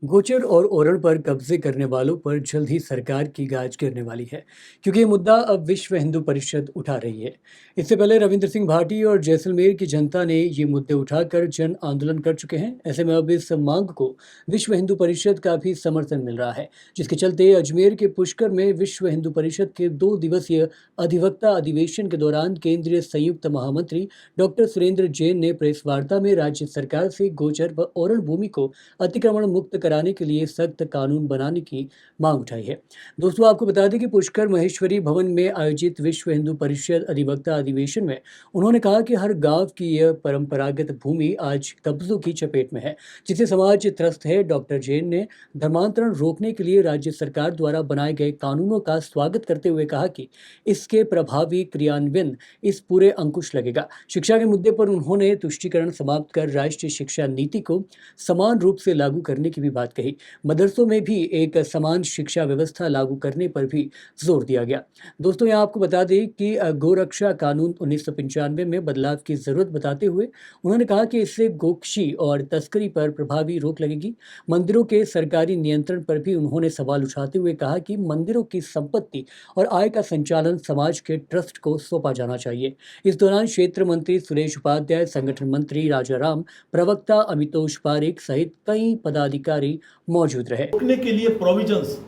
गोचर और ओरण पर कब्जे करने वालों पर जल्द ही सरकार की गाज गिरने वाली है, क्योंकि ये मुद्दा अब विश्व हिंदू परिषद उठा रही है। इससे पहले रविंद्र सिंह भाटी और जैसलमेर की जनता ने ये मुद्दे उठाकर जन आंदोलन कर चुके हैं। ऐसे में अब इस मांग को विश्व हिंदू परिषद का भी समर्थन मिल रहा है, जिसके चलते अजमेर के पुष्कर में विश्व हिंदू परिषद के 2 दिवसीय अधिवक्ता अधिवेशन के दौरान केंद्रीय संयुक्त महामंत्री डॉक्टर सुरेंद्र जैन ने प्रेस वार्ता में राज्य सरकार से गोचर व ओरण भूमि को अतिक्रमण मुक्त कराने के लिए सख्त कानून बनाने की मांग उठाई है। दोस्तों, आपको बता दें कि पुष्कर महेश्वरी भवन में आयोजित विश्व हिंदू परिषद अधिवक्ता अधिवेशन में उन्होंने कहा कि हर गांव की यह परंपरागत भूमि आज कब्जों की चपेट में है, जिससे समाज त्रस्त है। डॉक्टर जैन ने धर्मांतरण रोकने के लिए राज्य सरकार द्वारा बनाए गए कानूनों का स्वागत करते हुए कहा कि इसके प्रभावी क्रियान्वयन इस पूरे अंकुश लगेगा। शिक्षा के मुद्दे पर उन्होंने तुष्टीकरण समाप्त कर राष्ट्रीय शिक्षा नीति को समान रूप से लागू करने की भी बात कही। मदरसों में भी एक समान शिक्षा व्यवस्था लागू करने पर भी जोर दिया गया। दोस्तों, यहाँ आपको बता दें कि गोरक्षा कानून 1995 में बदलाव की जरूरत बताते हुए उन्होंने कहा कि इससे गोकशी और तस्करी पर प्रभावी रोक लगेगी। मंदिरों के सरकारी नियंत्रण पर भी उन्होंने सवाल उठाते हुए कहा कि मंदिरों की संपत्ति और आय का संचालन समाज के ट्रस्ट को सौंपा जाना चाहिए। इस दौरान क्षेत्र मंत्री सुरेश उपाध्याय, संगठन मंत्री राजाराम, प्रवक्ता अमितोष पारिक सहित कई पदाधिकारी मौजूद रहे। रोकने के लिए प्रोविजंस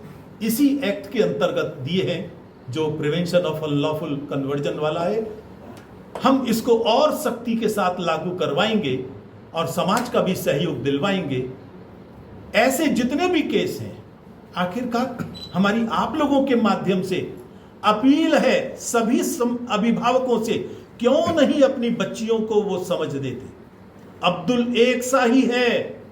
इसी एक्ट के अंतर्गत दिए हैं, जो प्रिवेंशन ऑफ अनलॉफुल कन्वर्जन वाला है। हम इसको और सख्ती के साथ लागू करवाएंगे और समाज का भी सहयोग दिलवाएंगे। ऐसे जितने भी केस हैं, आखिरकार हमारी आप लोगों के माध्यम से अपील है सभी अभिभावकों से, क्यों नहीं अपनी बच्चियों को वो समझ देते। अब्दुल एक सा ही है,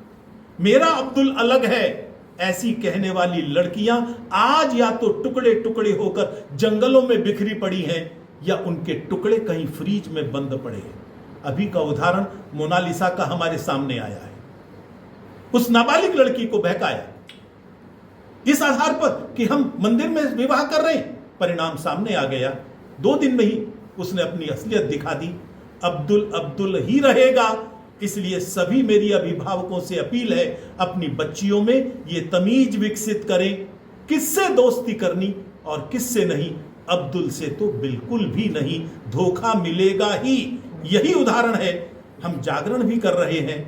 मेरा अब्दुल अलग है, ऐसी कहने वाली लड़कियां आज या तो टुकड़े टुकड़े होकर जंगलों में बिखरी पड़ी हैं या उनके टुकड़े कहीं फ्रीज में बंद पड़े हैं। अभी का उदाहरण मोनालिसा का हमारे सामने आया है। उस नाबालिग लड़की को बहकाया इस आधार पर कि हम मंदिर में विवाह कर रहे हैं। परिणाम सामने आ गया, 2 दिन में ही उसने अपनी असलियत दिखा दी। अब्दुल अब्दुल ही रहेगा। इसलिए सभी मेरी अभिभावकों से अपील है, अपनी बच्चियों में ये तमीज विकसित करें, किससे दोस्ती करनी और किससे नहीं। अब्दुल से तो बिल्कुल भी नहीं, धोखा मिलेगा ही। यही उदाहरण है। हम जागरण भी कर रहे हैं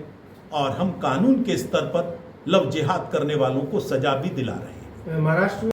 और हम कानून के स्तर पर लव जिहाद करने वालों को सजा भी दिला रहे हैं। महाराष्ट्र